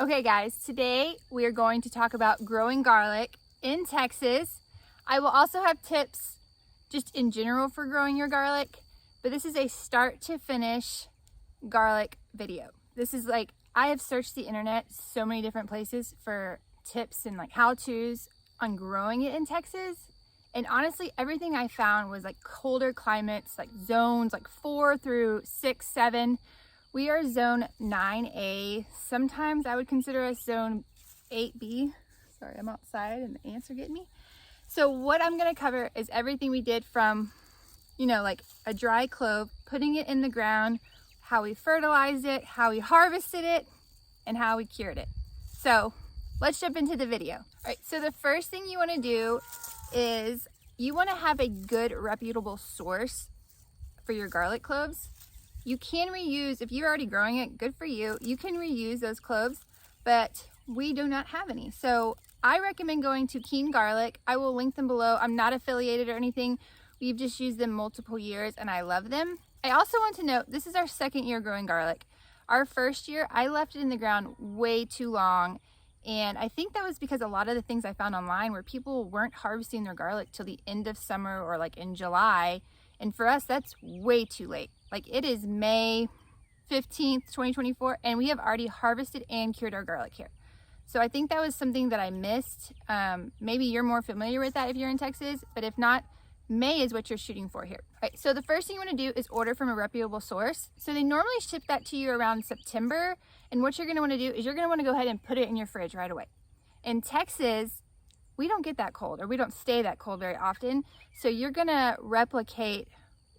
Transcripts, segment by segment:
Okay guys, today we are going to talk about growing garlic in Texas. I will also have tips just in general for growing your garlic, but this is a start to finish garlic video. This is like, I have searched the internet so many different places for tips and like how-tos on growing it in Texas. And honestly, everything I found was like colder climates, like zones like 4 through 6, 7. We are zone 9A. Sometimes I would consider us zone 8B. Sorry, I'm outside and the ants are getting me. So what I'm gonna cover is everything we did from, like a dry clove, putting it in the ground, how we fertilized it, how we harvested it, and how we cured it. So let's jump into the video. All right, so the first thing you wanna do is you wanna have a good reputable source for your garlic cloves. You can reuse, if you're already growing it, good for you. You can reuse those cloves, but we do not have any. So I recommend going to Keen Garlic. I will link them below. I'm not affiliated or anything. We've just used them multiple years and I love them. I also want to note, this is our second year growing garlic. Our first year, I left it in the ground way too long. And I think that was because a lot of the things I found online where people weren't harvesting their garlic till the end of summer or like in July. And for us, that's way too late. Like it is May 15th, 2024, and we have already harvested and cured our garlic here. So I think that was something that I missed. Maybe you're more familiar with that if you're in Texas, but if not, May is what you're shooting for here. All right, so the first thing you wanna do is order from a reputable source. So they normally ship that to you around September. And what you're gonna wanna do is you're gonna wanna go ahead and put it in your fridge right away. In Texas, we don't get that cold, or we don't stay that cold very often. So you're gonna replicate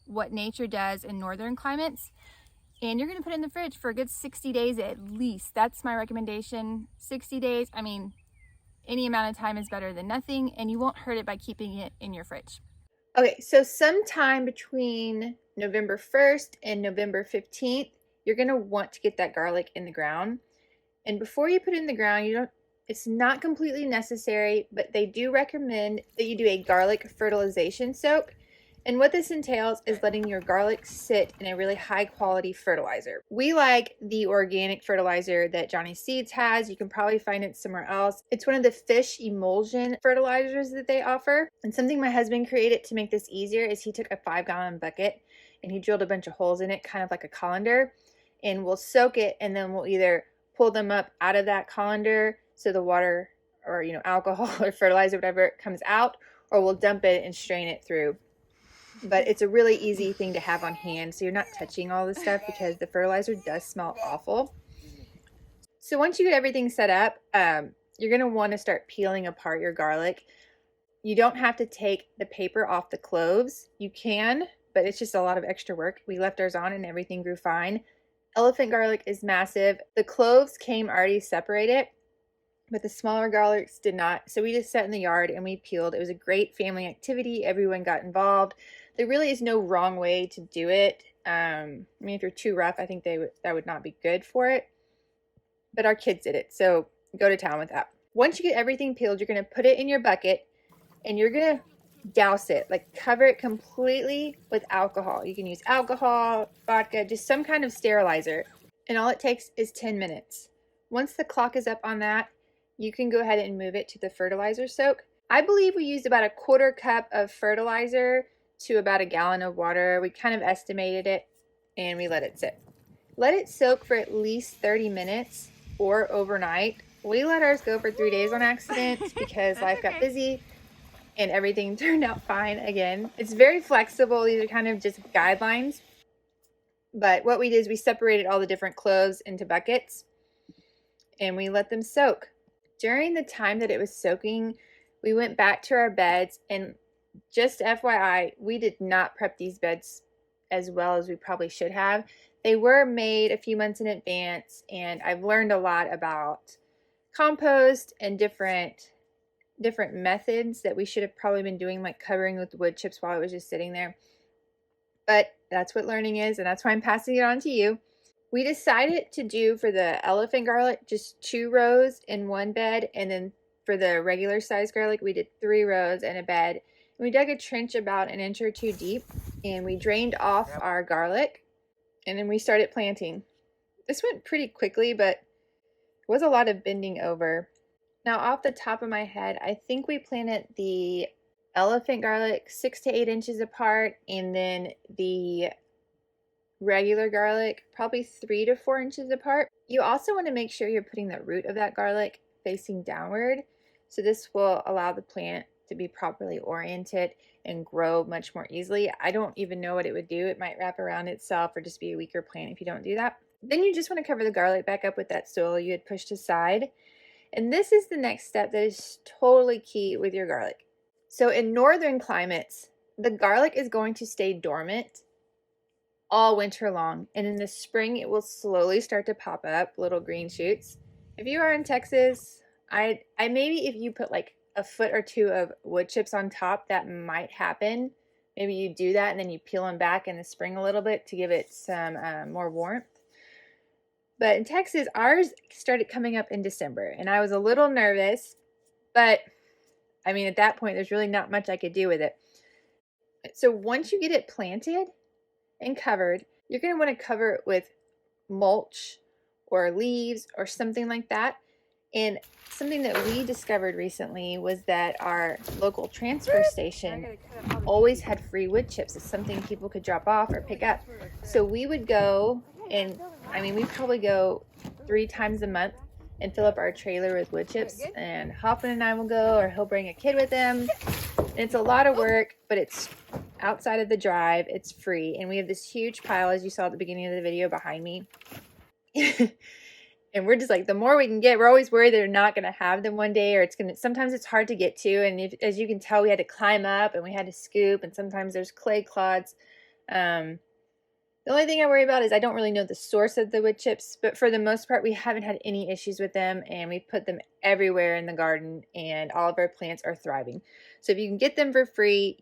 what nature does in northern climates, and you're gonna put it in the fridge for a good 60 days at least. That's my recommendation. 60 days, I mean, any amount of time is better than nothing, and you won't hurt it by keeping it in your fridge. Okay, so sometime between November 1st and November 15th, you're gonna want to get that garlic in the ground. And before you put it in the ground, it's not completely necessary, but they do recommend that you do a garlic fertilization soak. And what this entails is letting your garlic sit in a really high quality fertilizer. We like the organic fertilizer that Johnny Seeds has. You can probably find it somewhere else. It's one of the fish emulsion fertilizers that they offer. And something my husband created to make this easier is he took a 5-gallon bucket and he drilled a bunch of holes in it, kind of like a colander, and we'll soak it, and then we'll either pull them up out of that colander so the water or alcohol or fertilizer, whatever, comes out, or we'll dump it and strain it through. But it's a really easy thing to have on hand, so you're not touching all this stuff because the fertilizer does smell awful. So once you get everything set up, you're going to want to start peeling apart your garlic. You don't have to take the paper off the cloves. You can, but it's just a lot of extra work. We left ours on and everything grew fine. Elephant garlic is massive. The cloves came already separated, but the smaller garlics did not. So we just sat in the yard and we peeled. It was a great family activity. Everyone got involved. There really is no wrong way to do it. I mean, if you're too rough, I think that would not be good for it. But our kids did it, so go to town with that. Once you get everything peeled, you're gonna put it in your bucket and you're gonna douse it, like cover it completely with alcohol. You can use alcohol, vodka, just some kind of sterilizer. And all it takes is 10 minutes. Once the clock is up on that, you can go ahead and move it to the fertilizer soak. I believe we used about a 1/4 cup of fertilizer to about a gallon of water. We kind of estimated it and we let it sit. Let it soak for at least 30 minutes or overnight. We let ours go for 3 days on accident because life got busy and everything turned out fine again. It's very flexible. These are kind of just guidelines. But what we did is we separated all the different cloves into buckets and we let them soak. During the time that it was soaking, we went back to our beds, and just FYI, we did not prep these beds as well as we probably should have. They were made a few months in advance, and I've learned a lot about compost and different methods that we should have probably been doing, like covering with wood chips while it was just sitting there. But that's what learning is, and that's why I'm passing it on to you. We decided to do for the elephant garlic just 2 rows in one bed, and then for the regular size garlic we did 3 rows in a bed. We dug a trench about 1 inch or 2 deep, and we drained off our garlic, and then we started planting. This went pretty quickly, but was a lot of bending over. Now, off the top of my head, I think we planted the elephant garlic 6 to 8 inches apart, and then the regular garlic probably 3 to 4 inches apart. You also want to make sure you're putting the root of that garlic facing downward, so this will allow the plant to be properly oriented and grow much more easily. I don't even know what it would do. It might wrap around itself or just be a weaker plant if you don't do that. Then you just want to cover the garlic back up with that soil you had pushed aside. And this is the next step that is totally key with your garlic. So in northern climates, the garlic is going to stay dormant all winter long, and in the spring it will slowly start to pop up little green shoots. If you are in Texas, I maybe if you put like a foot or two of wood chips on top, that might happen. Maybe you do that and then you peel them back in the spring a little bit to give it some more warmth. But in Texas, ours started coming up in December, and I was a little nervous, but I mean, at that point, there's really not much I could do with it. So once you get it planted and covered, you're going to want to cover it with mulch or leaves or something like that. And something that we discovered recently was that our local transfer station always had free wood chips. It's something people could drop off or pick up. So we would go, and I mean, we probably go 3 times a month and fill up our trailer with wood chips. And Hoffman and I will go, or he'll bring a kid with him. And it's a lot of work, but it's outside of the drive. It's free. And we have this huge pile, as you saw at the beginning of the video, behind me. And we're just like, the more we can get, we're always worried that they're not going to have them one day, or sometimes it's hard to get to. And as you can tell, we had to climb up and we had to scoop, and sometimes there's clay clods. The only thing I worry about is I don't really know the source of the wood chips, but for the most part, we haven't had any issues with them, and we put them everywhere in the garden, and all of our plants are thriving. So if you can get them for free,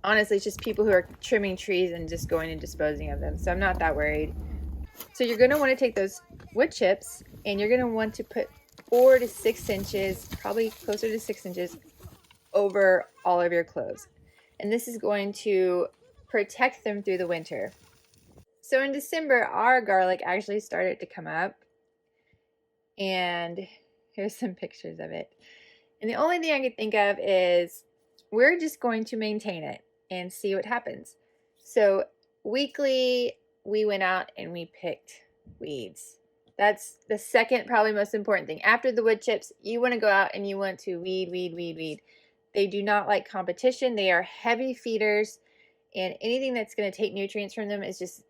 honestly, it's just people who are trimming trees and just going and disposing of them. So I'm not that worried. So you're going to want to take those wood chips, and you're going to want to put 4 to 6 inches, probably closer to 6 inches, over all of your cloves. And this is going to protect them through the winter. So in December, our garlic actually started to come up, and here's some pictures of it. And the only thing I could think of is we're just going to maintain it and see what happens. So weekly, we went out and we picked weeds. That's the second probably most important thing. After the wood chips, you want to go out and you want to weed. They do not like competition. They are heavy feeders, and anything that's going to take nutrients from them it's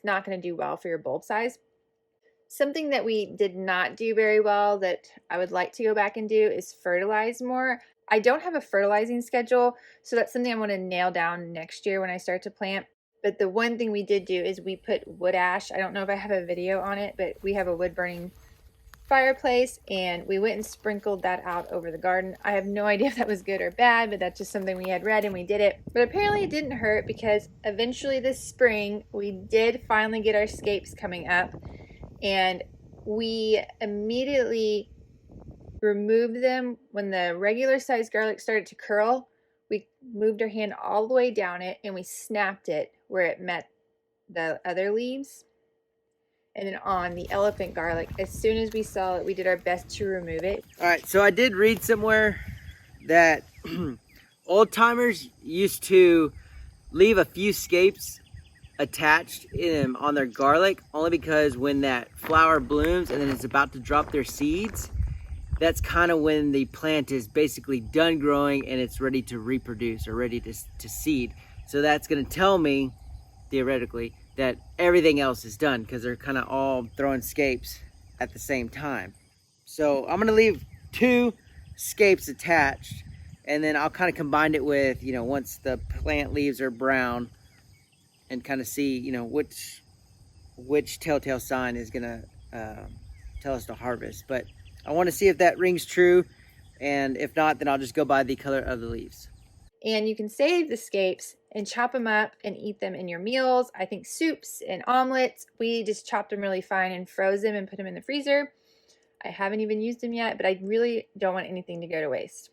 not going to do well for your bulb size. Something that we did not do very well that I would like to go back and do is fertilize more. I don't have a fertilizing schedule, so that's something I want to nail down next year when I start to plant. But the one thing we did do is we put wood ash. I don't know if I have a video on it, but we have a wood burning fireplace, and we went and sprinkled that out over the garden. I have no idea if that was good or bad, but that's just something we had read and we did it. But apparently it didn't hurt, because eventually this spring we did finally get our scapes coming up, and we immediately removed them when the regular sized garlic started to curl. We moved our hand all the way down it and we snapped it where it met the other leaves. And then on the elephant garlic, as soon as we saw it, we did our best to remove it. All right, so I did read somewhere that old timers used to leave a few scapes attached on their garlic, only because when that flower blooms and then it's about to drop their seeds, that's kind of when the plant is basically done growing and it's ready to reproduce or ready to seed. So that's going to tell me, theoretically, that everything else is done, because they're kind of all throwing scapes at the same time. So I'm going to leave 2 scapes attached, and then I'll kind of combine it with, once the plant leaves are brown, and kind of see, which telltale sign is going to tell us to harvest. But I want to see if that rings true, and if not, then I'll just go by the color of the leaves. And you can save the scapes and chop them up and eat them in your meals. I think soups and omelets. We just chopped them really fine and froze them and put them in the freezer. I haven't even used them yet, but I really don't want anything to go to waste.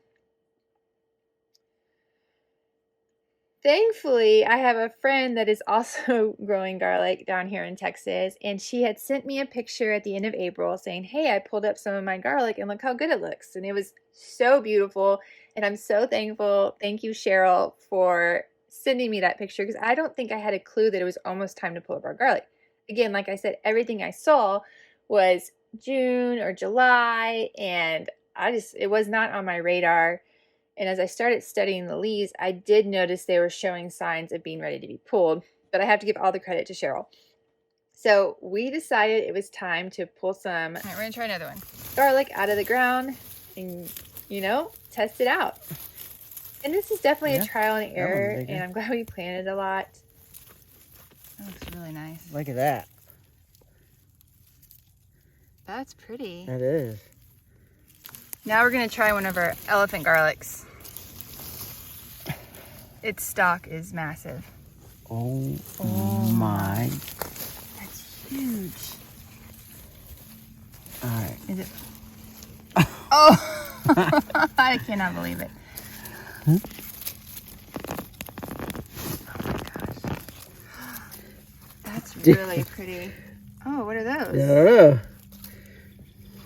Thankfully, I have a friend that is also growing garlic down here in Texas, and she had sent me a picture at the end of April saying, "Hey, I pulled up some of my garlic and look how good it looks." And it was so beautiful, and I'm so thankful. Thank you, Cheryl, for sending me that picture, because I don't think I had a clue that it was almost time to pull up our garlic. Again, like I said, everything I saw was June or July, and it was not on my radar. And as I started studying the leaves, I did notice they were showing signs of being ready to be pulled, but I have to give all the credit to Cheryl. So we decided it was time to pull some, All right, we're gonna try another one. Garlic out of the ground and, test it out. And this is definitely a trial and error, and I'm glad we planted a lot. That looks really nice. Look at that. That's pretty. It is. Now we're gonna try one of our elephant garlics. Its stalk is massive. Oh my. That's huge. All right. Is it? Oh! I cannot believe it. Huh? Oh my gosh. That's really pretty. Oh, what are those? Yeah.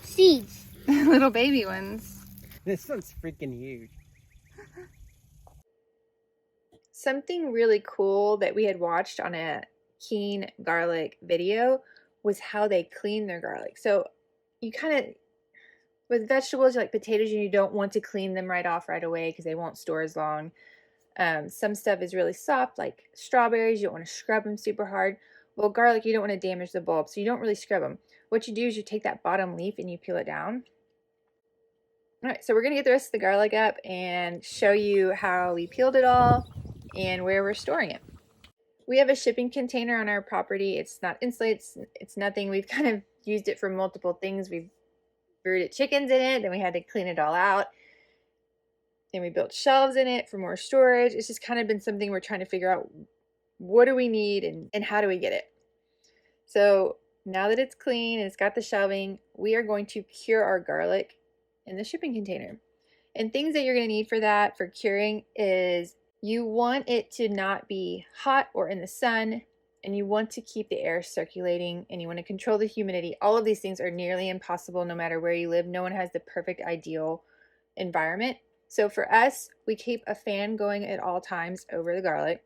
Seeds. Little baby ones. This one's freaking huge. Something really cool that we had watched on a Keen garlic video was how they clean their garlic. So you kind of, with vegetables like potatoes, you don't want to clean them right off right away because they won't store as long. Some stuff is really soft, like strawberries. You don't want to scrub them super hard. Well, garlic, you don't want to damage the bulb, so you don't really scrub them. What you do is you take that bottom leaf and you peel it down. All right, so we're going to get the rest of the garlic up and show you how we peeled it all and where we're storing it. We have a shipping container on our property. It's not insulated, it's nothing. We've kind of used it for multiple things. We've brooded chickens in it, then we had to clean it all out. Then we built shelves in it for more storage. It's just kind of been something we're trying to figure out, what do we need and how do we get it? So now that it's clean and it's got the shelving, we are going to cure our garlic in the shipping container. And things that you're going to need for that, for curing, is you want it to not be hot or in the sun, and you want to keep the air circulating, and you want to control the humidity. All of these things are nearly impossible no matter where you live. No one has the perfect ideal environment. So for us, we keep a fan going at all times over the garlic,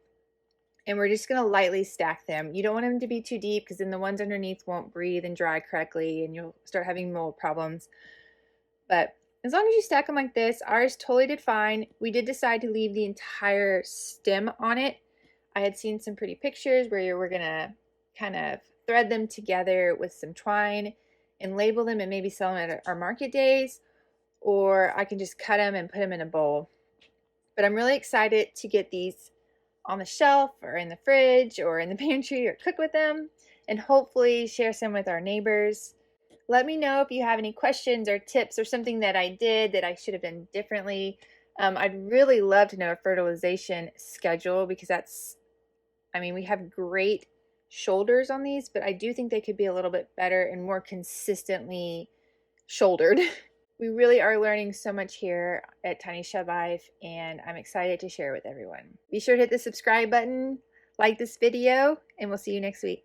and we're just going to lightly stack them. You don't want them to be too deep, because then the ones underneath won't breathe and dry correctly, and you'll start having mold problems. But as long as you stack them like this, ours totally did fine. We did decide to leave the entire stem on it. I had seen some pretty pictures where we're gonna kind of thread them together with some twine and label them and maybe sell them at our market days, or I can just cut them and put them in a bowl. But I'm really excited to get these on the shelf or in the fridge or in the pantry, or cook with them and hopefully share some with our neighbors. Let me know if you have any questions or tips or something that I did that I should have done differently. I'd really love to know a fertilization schedule, because we have great shoulders on these, but I do think they could be a little bit better and more consistently shouldered. We really are learning so much here at Tiny Shed Life, and I'm excited to share with everyone. Be sure to hit the subscribe button, like this video, and we'll see you next week.